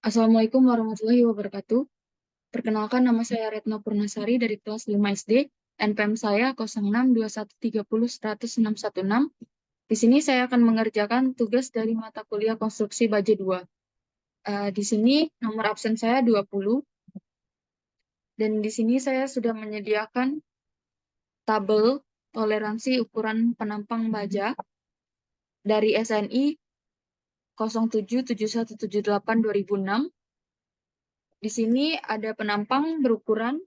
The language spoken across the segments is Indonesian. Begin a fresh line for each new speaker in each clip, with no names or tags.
Assalamualaikum warahmatullahi wabarakatuh. Perkenalkan, nama saya Retno Purnasari dari kelas 5 SD. NPM saya 062130100616. Di sini saya akan mengerjakan tugas dari mata kuliah konstruksi baja 2. Di sini nomor absen saya 20. Dan di sini saya sudah menyediakan tabel toleransi ukuran penampang baja dari SNI 077178-2006. Di sini ada penampang berukuran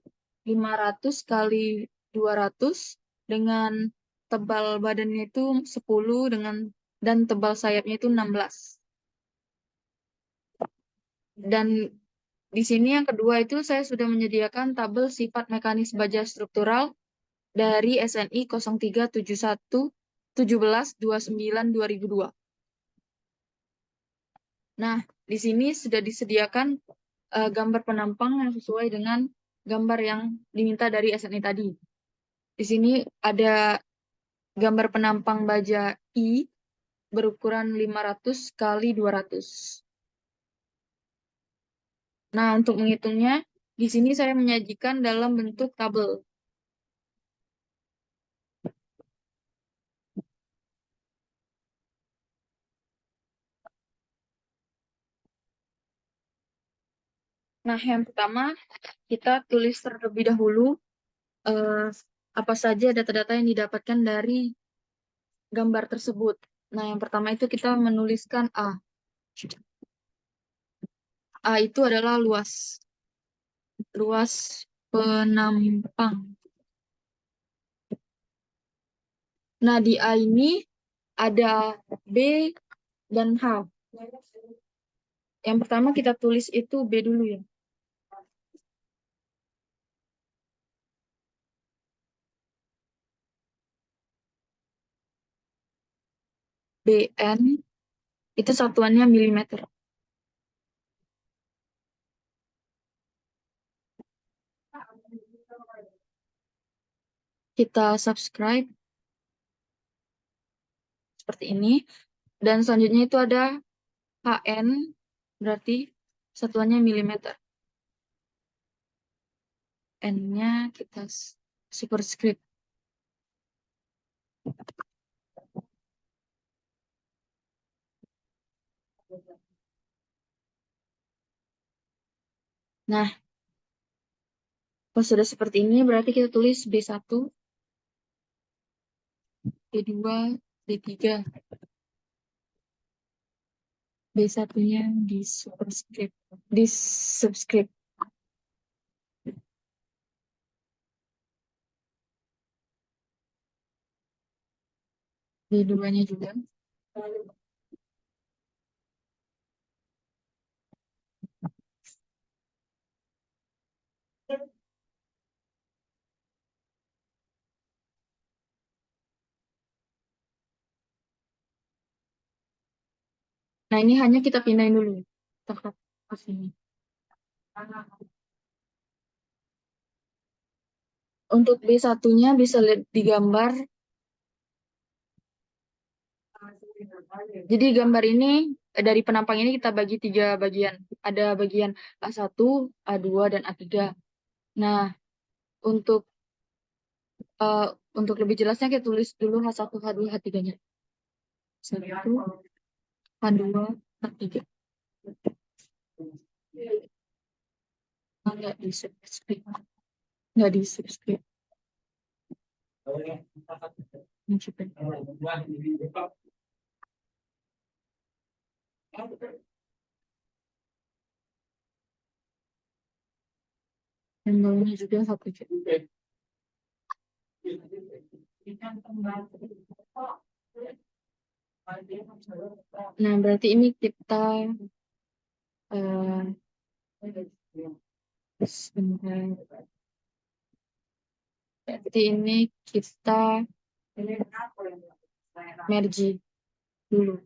500 kali 200 dengan tebal badannya itu 10 dan tebal sayapnya itu 16. Dan di sini yang kedua itu saya sudah menyediakan tabel sifat mekanis baja struktural dari SNI 03711729-2002. Nah, di sini sudah disediakan gambar penampang yang sesuai dengan gambar yang diminta dari SNI tadi. Di sini ada gambar penampang baja I berukuran 500 kali 200. Nah, untuk menghitungnya, di sini saya menyajikan dalam bentuk tabel. Nah, yang pertama, kita tulis terlebih dahulu eh, apa saja data-data yang didapatkan dari gambar tersebut. Nah, yang pertama itu kita menuliskan A. A itu adalah luas penampang. Nah, di A ini ada B dan H. Yang pertama kita tulis itu B dulu ya. BN itu satuannya milimeter. Kita subscribe seperti ini. Dan selanjutnya itu ada HN, berarti satuannya milimeter. N-nya kita superscript. Nah, pas sudah seperti ini berarti kita tulis B1, B2, B3. B1-nya di superscript, di subscript. B2-nya juga. Nah, ini hanya kita pindahin dulu. Kita ke sini. Untuk B1-nya bisa lihat di gambar. Jadi gambar ini dari penampang ini kita bagi 3 bagian. Ada bagian A1, A2, dan A3. Nah, untuk uh, untuk lebih jelasnya kita tulis dulu H1, H2, H3-nya. 1, H2, H3. Nggak di subscribe. Nggak di subscribe. Dan bawahnya juga H3. Nah, berarti ini kita uh, sebentar. Berarti ini kita merge dulu.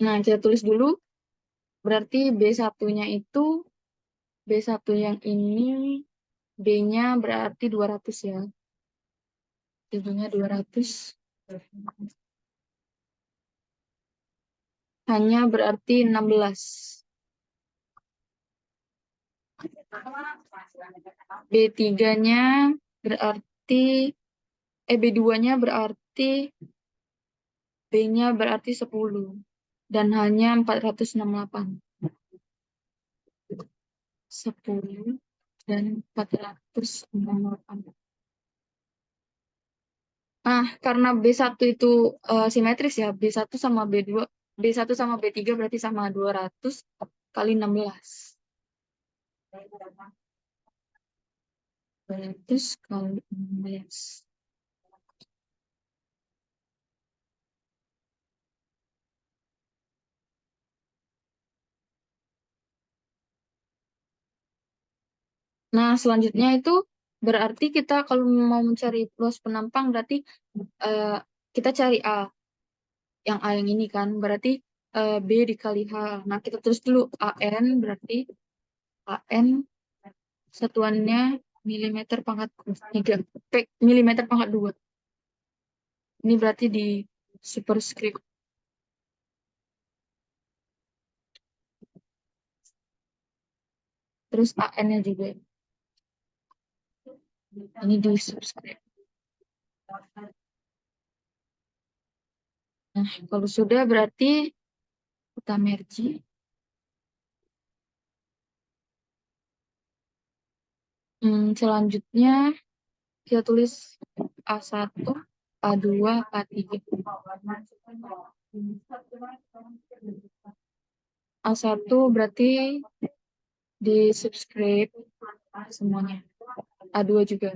Nah, kita tulis dulu. Berarti B1-nya itu, B1 yang ini, B-nya berarti 200 ya. B-nya 200. hanya berarti 16. B3-nya berarti, B2-nya berarti, B-nya berarti 10. Dan hanya 468. 10 dan 468. Karena B1 itu simetris ya, B1 sama B2, B1 sama B3 berarti sama 200 kali 16. 200 kali 16. Nah, selanjutnya itu berarti kita kalau mau mencari luas penampang berarti eh, kita cari A. Yang A yang ini kan, berarti B dikali H. Nah, kita tulis dulu AN, berarti AN satuannya milimeter pangkat 3, milimeter pangkat 2. Ini berarti di superscript. Terus AN-nya juga. Ini di subscribe. Nah, kalau sudah berarti kita merge. Selanjutnya kita tulis A1, A2, A3. A1 berarti di subscribe semuanya. A2 juga.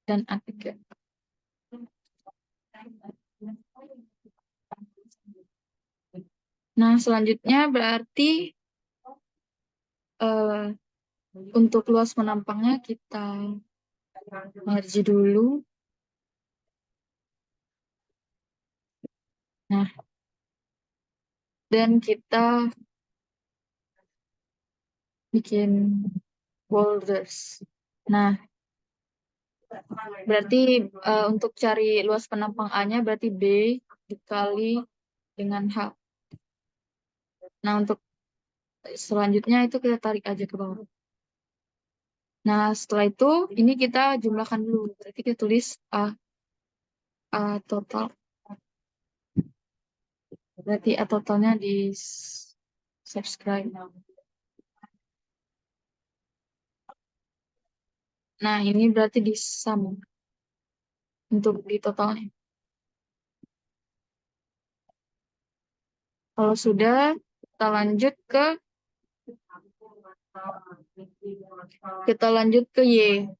Dan A3. Nah, selanjutnya berarti eh, untuk luas penampangnya kita merge dulu. Nah, dan kita bikin boulders. Nah, berarti untuk cari luas penampang A-nya berarti B dikali dengan H. Nah, untuk selanjutnya itu kita tarik aja ke bawah. Nah, setelah itu ini kita jumlahkan dulu. Berarti kita tulis A total. Berarti A totalnya di subscribe. Nah, ini berarti di sum untuk di totalnya. Kalau sudah, kita lanjut ke Y.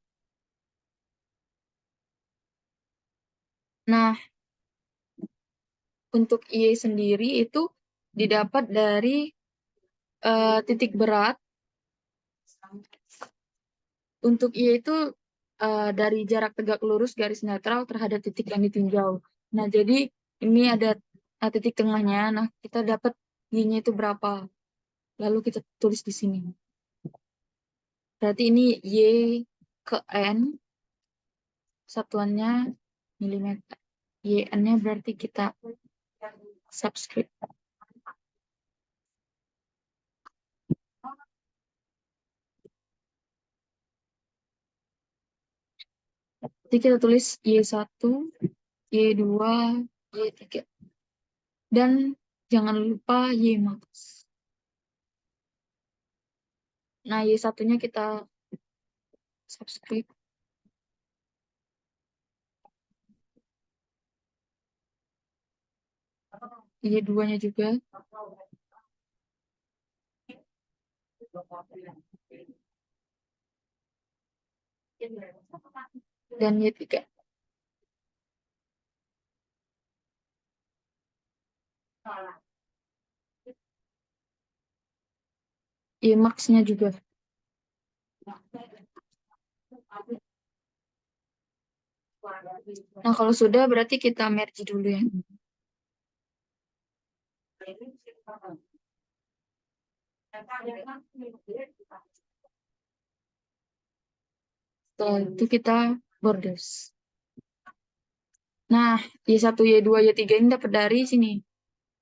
Nah, untuk Y sendiri itu didapat dari titik berat. Untuk Y itu dari jarak tegak lurus garis netral terhadap titik yang ditinjau. Nah, jadi ini ada titik tengahnya. Nah, kita dapat Y-nya itu berapa. Lalu kita tulis di sini. Berarti ini Y ke N, satuannya milimeter. YN-nya berarti kita subscript. Jadi kita tulis Y1, Y2, Y3. Dan jangan lupa Y max. Nah, Y1-nya kita subscript. Y2-nya juga. Dan Y3. Y max-nya juga. Nah, kalau sudah berarti kita merge dulu ya. Setelah itu kita borders. Nah, Y1, Y2, Y3 ini dapat dari sini.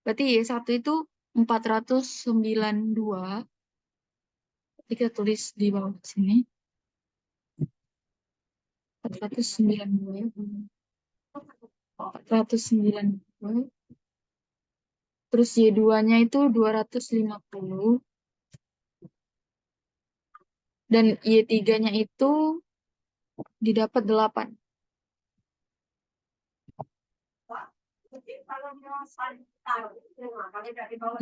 Berarti Y1 itu 492. Jadi kita tulis di bawah sini. 492. 492. Terus Y2-nya itu 250. Dan Y3-nya itu didapat 8.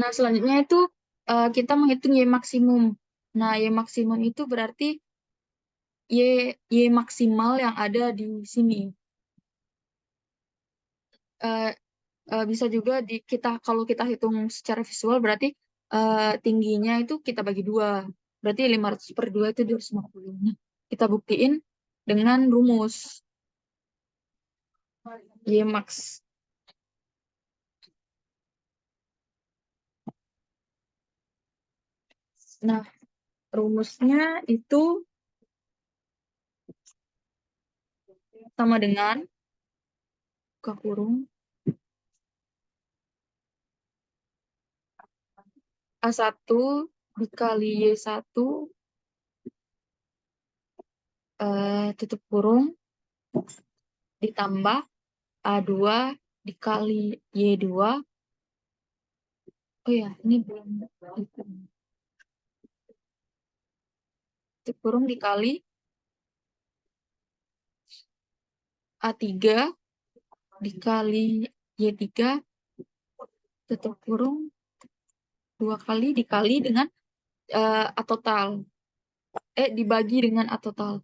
Nah, selanjutnya itu kita menghitung Y maksimum. Nah, Y maksimum itu berarti Y maksimal yang ada di sini. Eh, Bisa juga kalau kita hitung secara visual berarti tingginya itu kita bagi dua. Berarti 500 per 2 itu 250. Nah, kita buktiin dengan rumus Y max. Nah, rumusnya itu sama dengan buka kurung A1 dikali Y1 tutup kurung ditambah A2 dikali Y2. Oh ya, ini belum hitung. Tutup kurung dikali A3 dikali Y3 tutup kurung 2 kali dikali dengan A total. Dibagi dengan A total.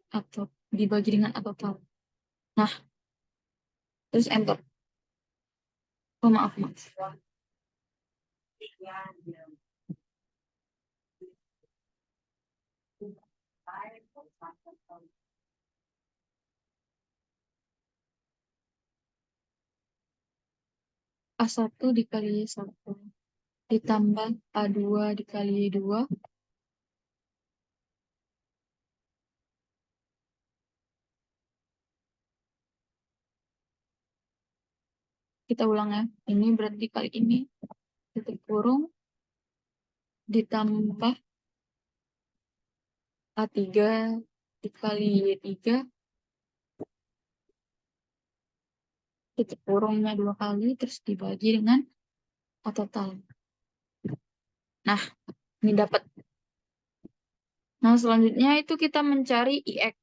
Atau dibagi dengan A total. Nah, terus enter. Oh, maaf, maaf. A1 dikali Y1 ditambah A2 dikali Y2. Kita ulang ya. Ini berarti kali ini tutup kurung ditambah A3 dikali Y3 tutup kurungnya 2 kali terus dibagi dengan A total. Nah, ini dapat. Nah, selanjutnya itu kita mencari IX.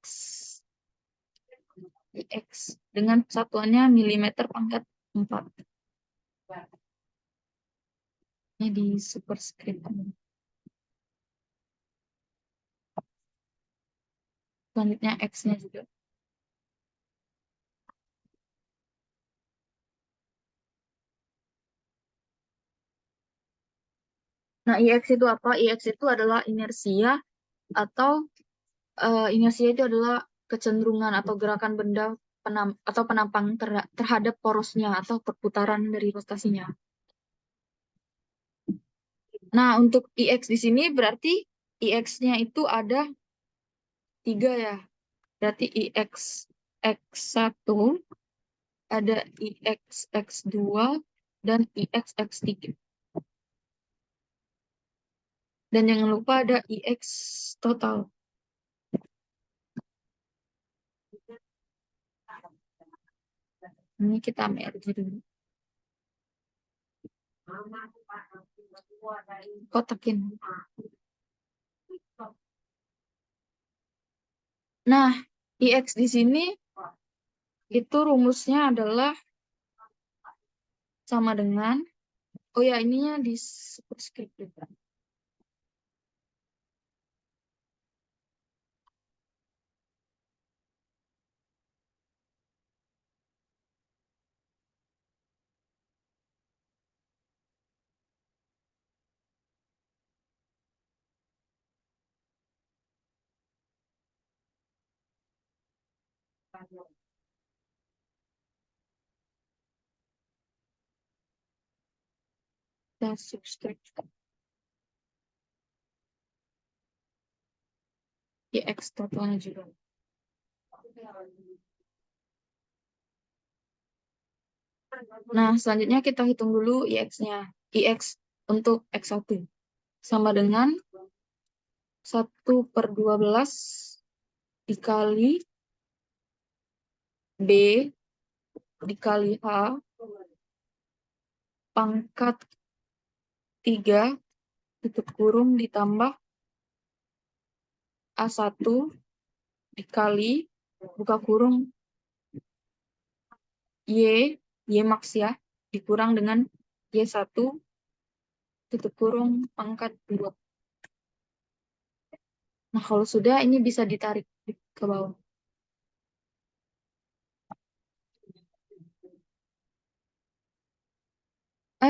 IX dengan satuannya milimeter pangkat 4. Ini di superscript. Selanjutnya X-nya juga. Nah, IX itu apa? IX itu adalah inersia atau inersia itu adalah kecenderungan atau gerakan benda atau penampang terhadap porosnya atau perputaran dari rotasinya. Nah, untuk IX di sini berarti IX-nya itu ada 3 ya. Berarti IX X1, ada IX X2, dan IX X3. Dan jangan lupa ada IX total. Ini kita merge dulu. Kotakin. Nah, IX di sini itu rumusnya adalah sama dengan, oh ya ininya di superscript juga. Kita subscribe. IX totalnya juga. Nah, selanjutnya kita hitung dulu IX-nya. IX untuk X1 sama dengan 1/12 dikali B dikali H pangkat 3 tutup kurung ditambah A1 dikali buka kurung Y max ya, dikurang dengan Y1 tutup kurung pangkat 2. Nah, kalau sudah ini bisa ditarik ke bawah.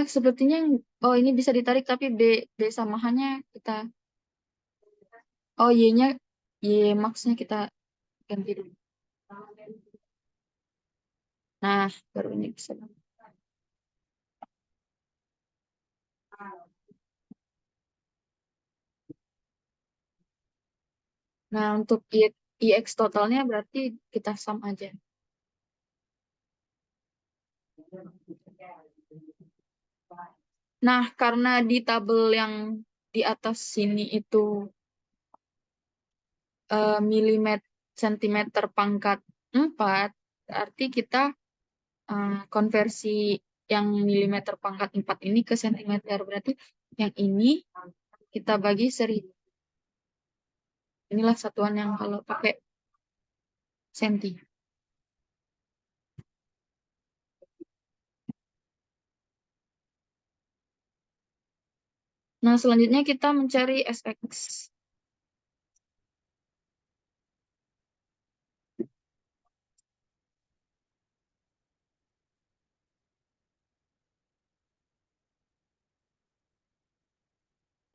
Sepertinya oh ini bisa ditarik tapi B samahannya kita Y-nya Y max-nya kita ganti dulu. Nah, baru ini bisa. Nah, untuk IX totalnya berarti kita sum aja. Nah, karena di tabel yang di atas sini itu milimeter sentimeter pangkat 4, berarti kita konversi yang milimeter pangkat 4 ini ke sentimeter. Berarti yang ini kita bagi 1000. Inilah satuan yang kalau pakai senti. Nah, selanjutnya kita mencari SX.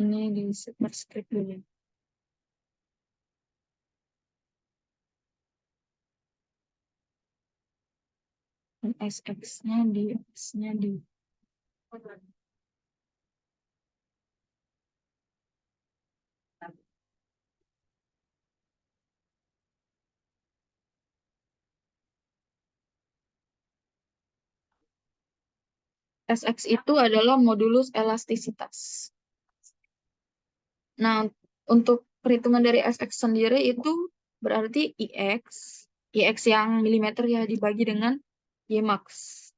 Ini di superscript dulu. Dan SX-nya di X-nya di SX itu adalah modulus elastisitas. Nah, untuk perhitungan dari SX sendiri itu berarti IX yang milimeter ya dibagi dengan Y max.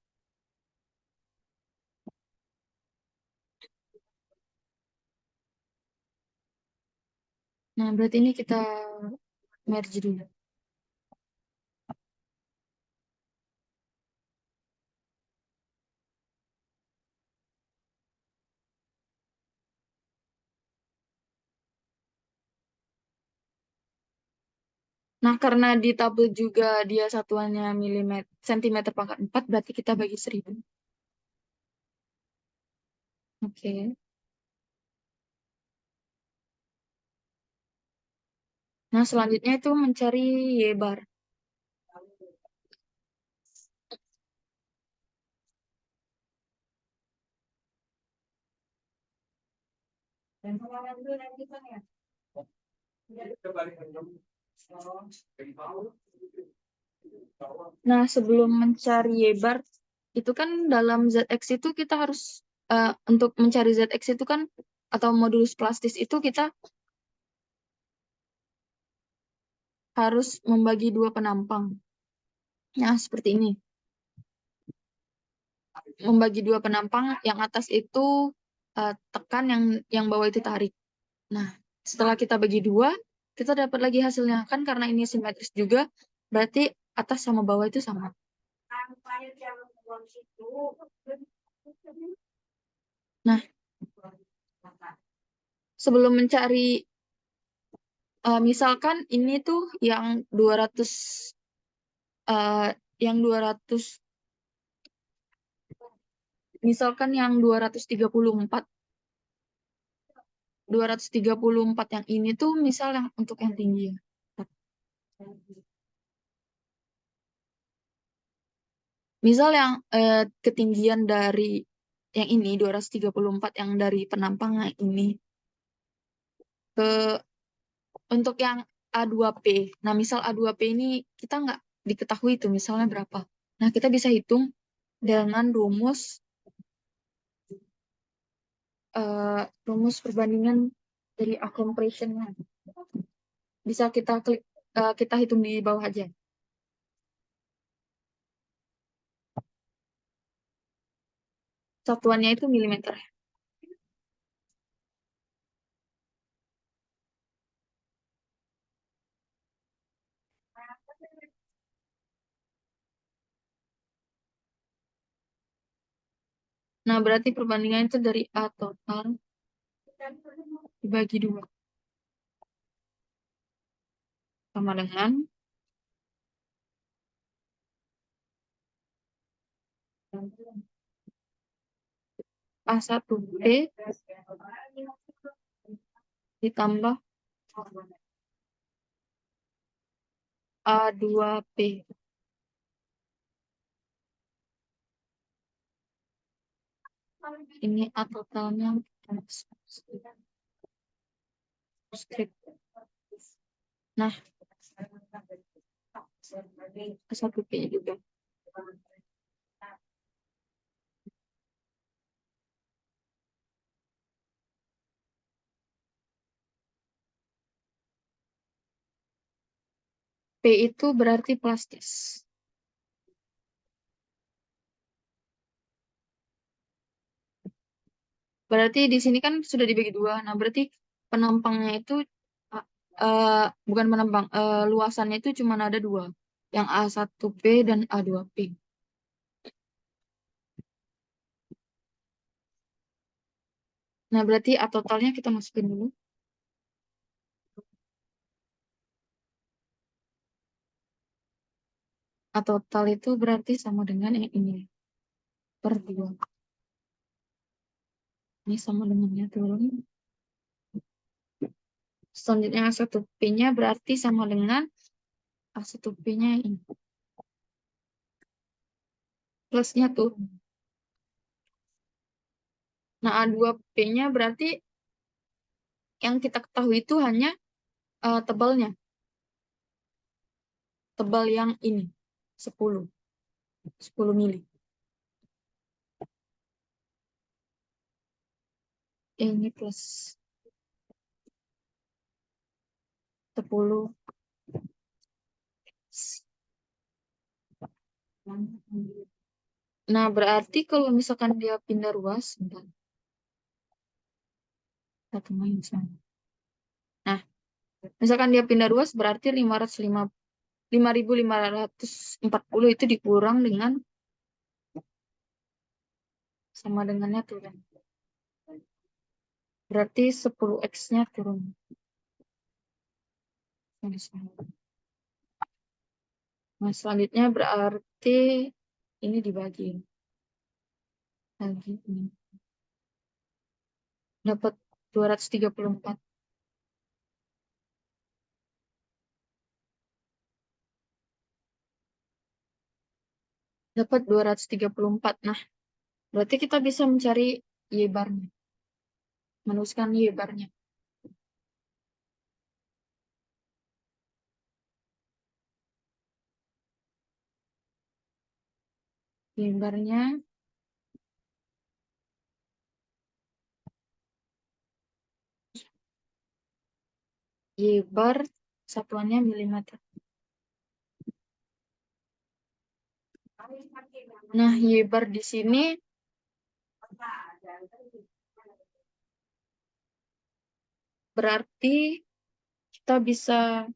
Nah, berarti ini kita merge dulu. Nah, karena di tabel juga dia satuannya milimeter, sentimeter pangkat 4, berarti kita bagi 1000. Oke. Nah, selanjutnya itu mencari Y bar. Nah, sebelum mencari Y bar, itu kan dalam ZX itu kita harus, untuk mencari ZX itu kan, atau modulus plastis itu kita harus membagi dua penampang. Nah, seperti ini. Membagi dua penampang, yang atas itu tekan, yang bawah itu tarik. Nah, setelah kita bagi dua, kita dapat lagi hasilnya. Kan karena ini simetris juga, berarti atas sama bawah itu sama. Nah, sebelum mencari, misalkan ini tuh yang 200, eh, yang 200, misalkan yang 234 yang ini tuh misal yang untuk yang tinggi ya. Misal yang ketinggian dari yang ini 234 yang dari penampang ini ke untuk yang A2P. Nah, misal A2P ini kita nggak diketahui itu misalnya berapa. Nah, kita bisa hitung dengan rumus perbandingan dari accomplishment-nya. Bisa kita klik, kita hitung di bawah aja. Satuannya itu milimeter. Nah, berarti perbandingan itu dari A total dibagi 2. Sama dengan A1B ditambah A2P. Ini A totalnya subscript. Nah, A1P juga. P itu berarti plastis. Berarti di sini kan sudah dibagi 2. Nah, berarti penampangnya itu uh, bukan penampang, luasannya itu cuma ada 2. Yang A1P dan A2P. Nah, berarti A totalnya kita masukin dulu. A total itu berarti sama dengan yang ini. Per 2. Ini sama dengannya turun. Selanjutnya A1P-nya berarti sama dengan A1P-nya ini. Plusnya turun. Nah, A2P-nya berarti yang kita ketahui itu hanya tebalnya. Tebal yang ini. 10. 10 mili. Ini plus 10. Nah, berarti kalau misalkan dia pindah ruas, bentar, kita main sama. Nah, misalkan dia pindah ruas berarti 5.540 itu dikurang dengan sama dengannya turun. Berarti 10x-nya turun. Nah, selanjutnya berarti ini dibagi. Lagi ini. Dapat 234. Dapat 234. Nah, berarti kita bisa mencari Y-barnya. Menuliskan Y-barnya. Y-barnya Y-bar satuannya milimeter. Nah, Y-bar di sini berarti kita bisa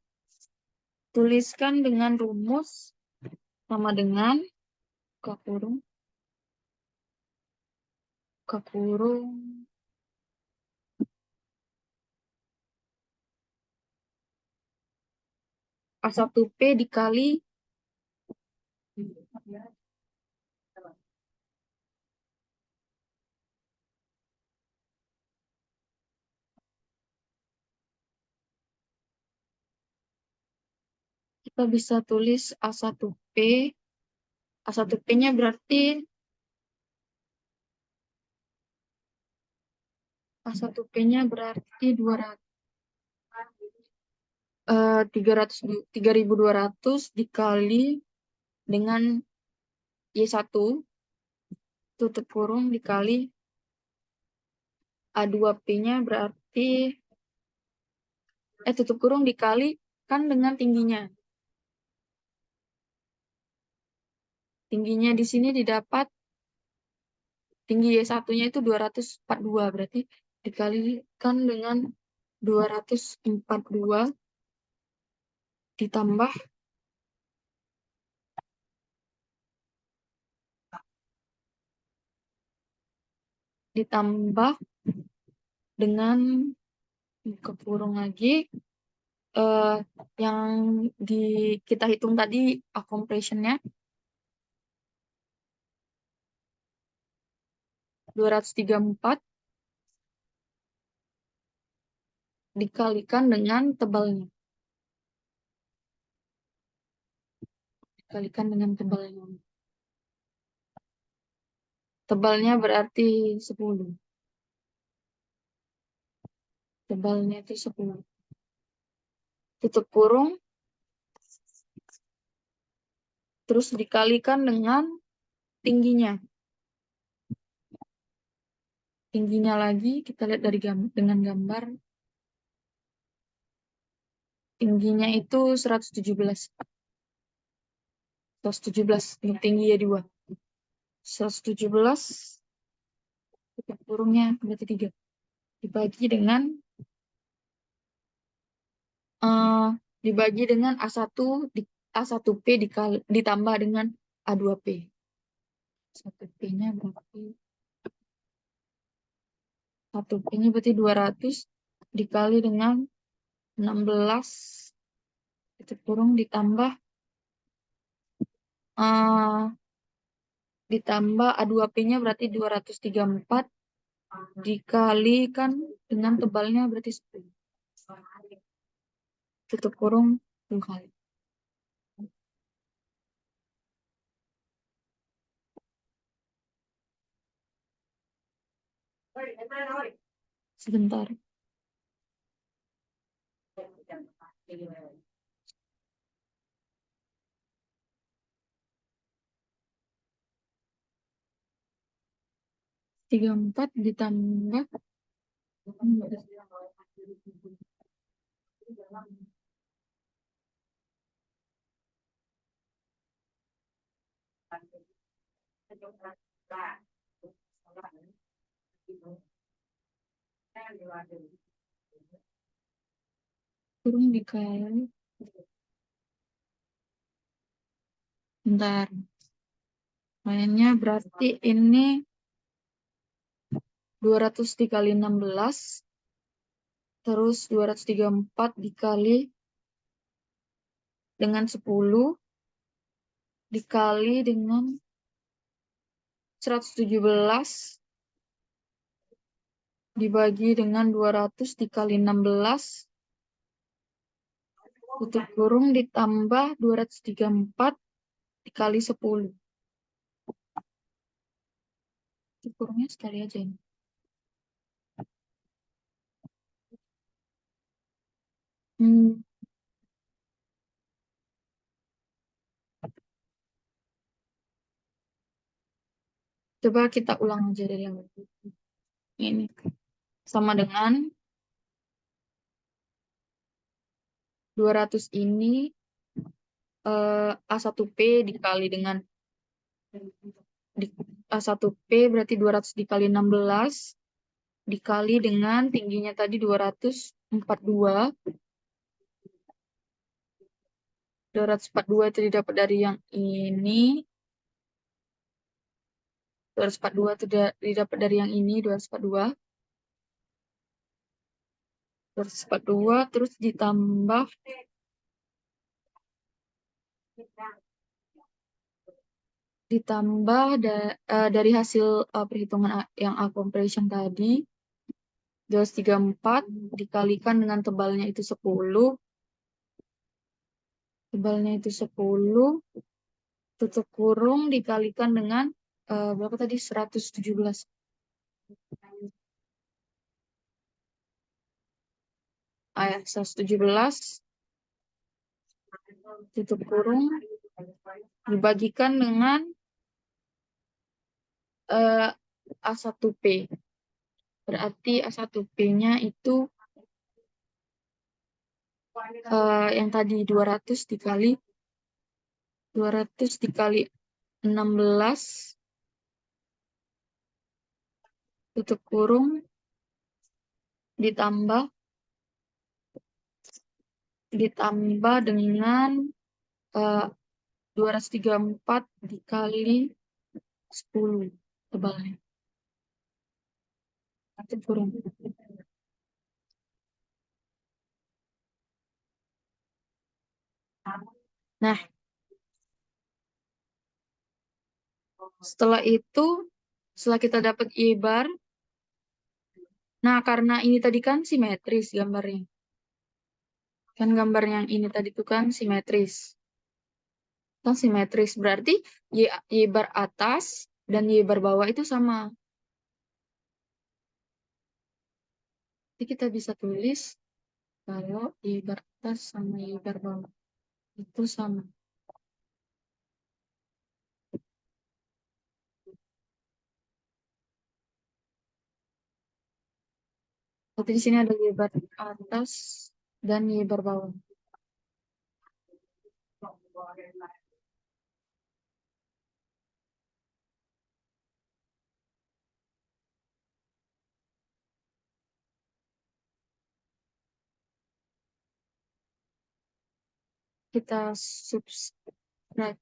tuliskan dengan rumus sama dengan buka kurung, buka kurung, A1P dikali kita bisa tulis A1P. A1P-nya berarti A1P-nya berarti 200. 3.200 dikali dengan Y1 tutup kurung dikali A2P-nya berarti tutup kurung dikali kan dengan tingginya. Tingginya di sini didapat tinggi Y1-nya itu 242, berarti dikalikan dengan 242 ditambah dengan buka kurung lagi yang kita hitung tadi compression-nya 234 dikalikan dengan tebalnya. Tebalnya berarti 10. Tebalnya itu 10. Tutup kurung terus dikalikan dengan tingginya. Tingginya lagi kita lihat dari dengan gambar. Tingginya itu 117. 117 tinggi ya 2. 117 tutup kurungnya berarti 3. Dibagi dengan A1P ditambah dengan A2P. 1P-nya berarti 1P-nya berarti 200 dikali dengan 16 tutup kurung ditambah A2P-nya berarti 234 dikalikan dengan tebalnya berarti 10. Tutup kurung 2 kali. Sebentar. Tiga empat ditambah kurung dikali. Bentar. Mainnya berarti ini 200 dikali 16 terus 234 dikali dengan 10 dikali dengan 117 dibagi dengan 200 dikali 16 tutup kurung ditambah 234 dikali 10. Tutup kurungnya sekali aja ini. Coba kita ulang aja dari yang ini. Sama dengan 200 ini A1P dikali dengan A1P berarti 200 dikali 16 dikali dengan tingginya tadi 242. 242 itu didapat dari yang ini. 242 itu didapat dari yang ini, 242. 242 terus ditambah dari hasil perhitungan yang compression tadi 234 dikalikan dengan tebalnya itu 10. Tebalnya itu 10 tutup kurung dikalikan dengan berapa tadi 117. Ya, 117 tutup kurung, dibagikan dengan A1P. Berarti A1P-nya itu yang tadi 200 dikali 16 tutup kurung ditambah dengan 234 dikali 10 tebalnya. Tutup kurung. Nah, setelah kita dapat Y bar, nah karena ini tadi kan simetris gambarnya. Kan gambar yang ini tadi itu kan simetris. Kan simetris berarti Y bar atas dan Y bar bawah itu sama. Jadi kita bisa tulis kalau Y bar atas sama Y bar bawah itu sama. Berarti di sini ada Y bar atas dan Y bar bawah. Kita subscribe.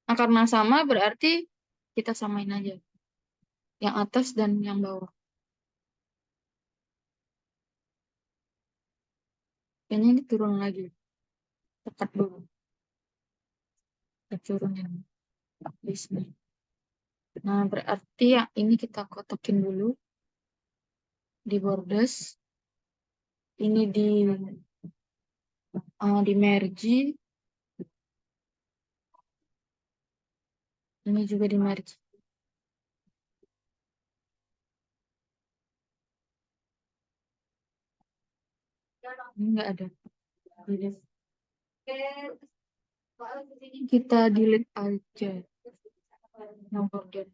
Nah, karena sama berarti kita samain aja. Yang atas dan yang bawah. Kayaknya ini turun lagi. Tepat dulu. Kita turunin. Di sini. Nah, berarti yang ini kita kotakin dulu. Di borders. Ini di merge. Ini juga di merge. Ini nggak ada. Kita delete aja. No border.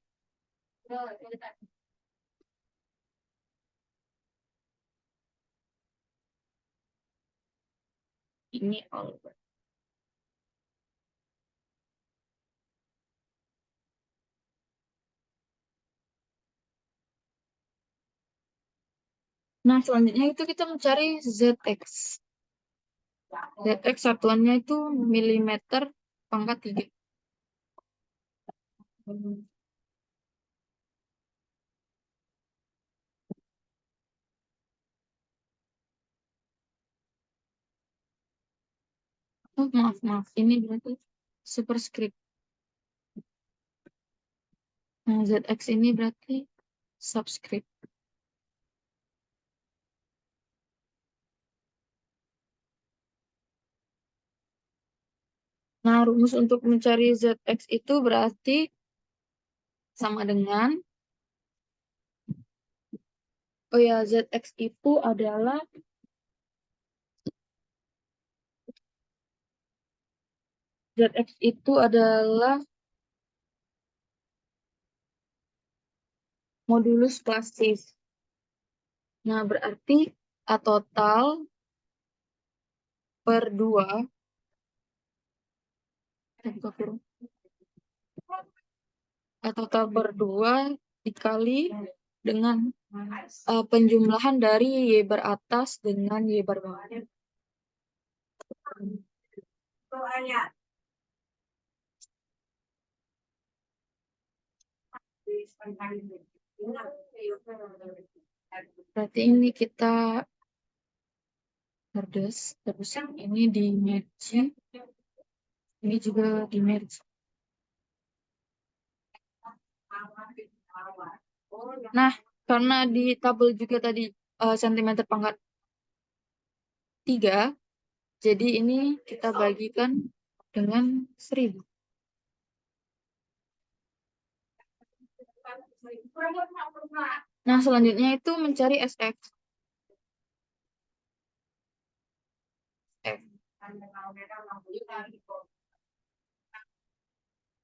Ini all. Nah, selanjutnya itu kita mencari ZX. ZX satuannya itu milimeter pangkat 3. Oh, maaf. Ini berarti superscript. Nah, ZX ini berarti subscript. Nah, rumus untuk mencari ZX itu berarti sama dengan, oh ya, ZX itu adalah modulus klasis. Nah, berarti A total per 2, A total per 2 dikali dengan penjumlahan dari Y bar atas dengan Y bar bawah. Berarti ini kita terus ini di merge, ini juga di merge. Nah, karena di tabel juga tadi sentimeter pangkat 3, jadi ini kita bagikan dengan 1000. Nah, selanjutnya itu mencari SF.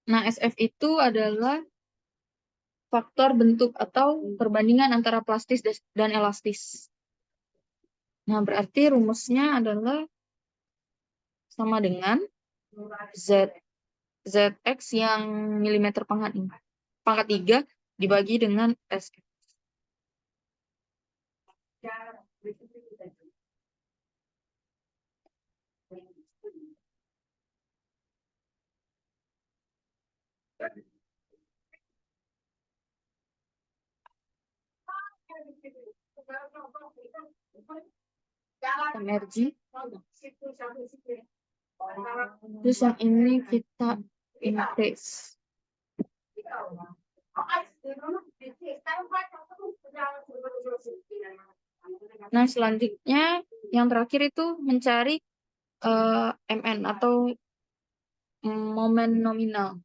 Nah, SF itu adalah faktor bentuk atau perbandingan antara plastis dan elastis. Nah, berarti rumusnya adalah sama dengan Z ZX yang milimeter pangkat 3 dibagi dengan SF. Energi. Terus yang ini kita increase. Nah, selanjutnya yang terakhir itu mencari MN atau momen nominal.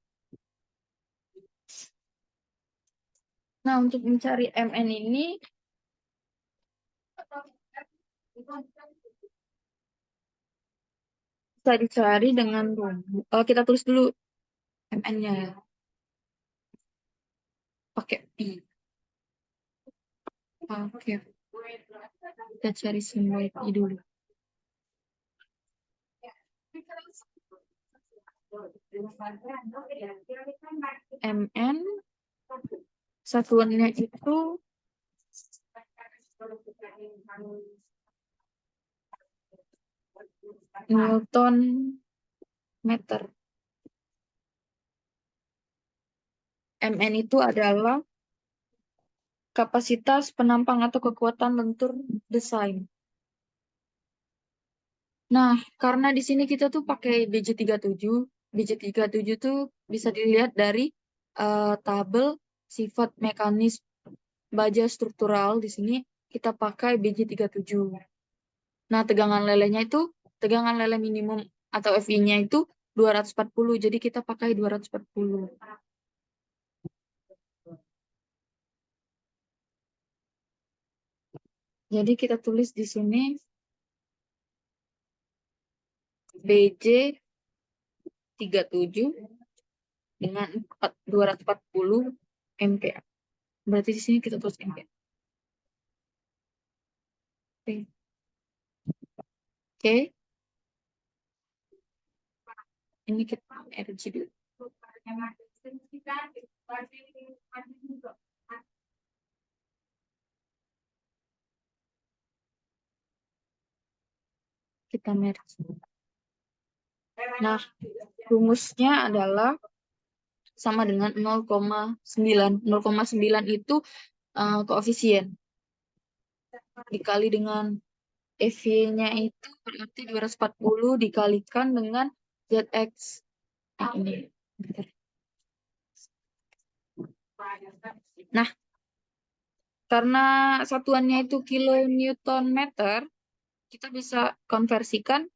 Nah, untuk mencari MN ini bisa dicari dengan rumus. Kita tulis dulu MN-nya ya. Pakai Pi. Oke. Kita cari simbol Pi dulu. MN satuannya itu Newton meter. MN itu adalah kapasitas penampang atau kekuatan lentur desain. Nah, karena di sini kita tuh pakai BJ37. BJ37 tuh bisa dilihat dari tabel sifat mekanis baja struktural. Di sini kita pakai BJ37. Nah, tegangan lele minimum atau FI-nya itu 240. Jadi kita pakai 240. Jadi kita tulis di sini BJ37 dengan 240 MPa. Berarti di sini kita tulis MPa. Oke. Ini kita energi dulu. Kita merge. Nah, rumusnya adalah sama dengan 0,9. 0,9 itu koefisien. Dikali dengan EV-nya itu berarti 240 dikalikan dengan ZX. Ini. Nah, karena satuannya itu kilonewton meter, kita bisa konversikan.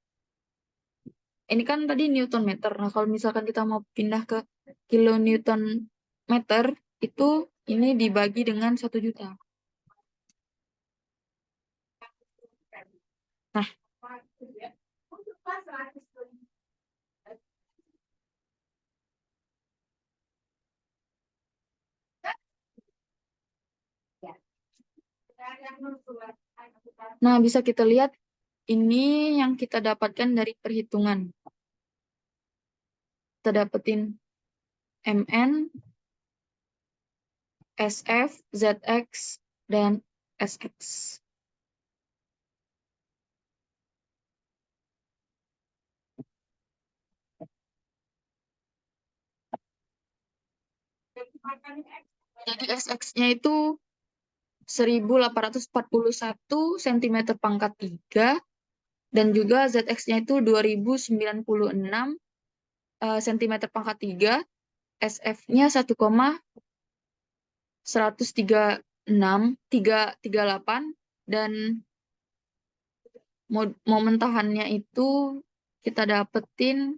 Ini kan tadi newton meter. Nah, kalau misalkan kita mau pindah ke kilonewton meter, itu ini dibagi dengan 1 juta. Nah, bisa kita lihat ini yang kita dapatkan dari perhitungan. Kita dapetin MN, SF, ZX, dan SX. Jadi SX-nya itu 1841 cm pangkat 3 dan juga ZX-nya itu 2096 cm pangkat 3, SF-nya 1,136,338 dan momen tahannya itu kita dapetin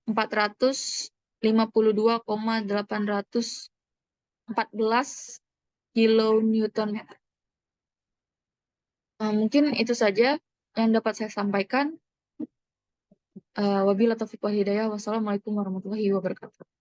452,800 14 kilonewton meter. Mungkin itu saja yang dapat saya sampaikan. Wabillahi taufiq wal hidayah. Wassalamualaikum warahmatullahi wabarakatuh.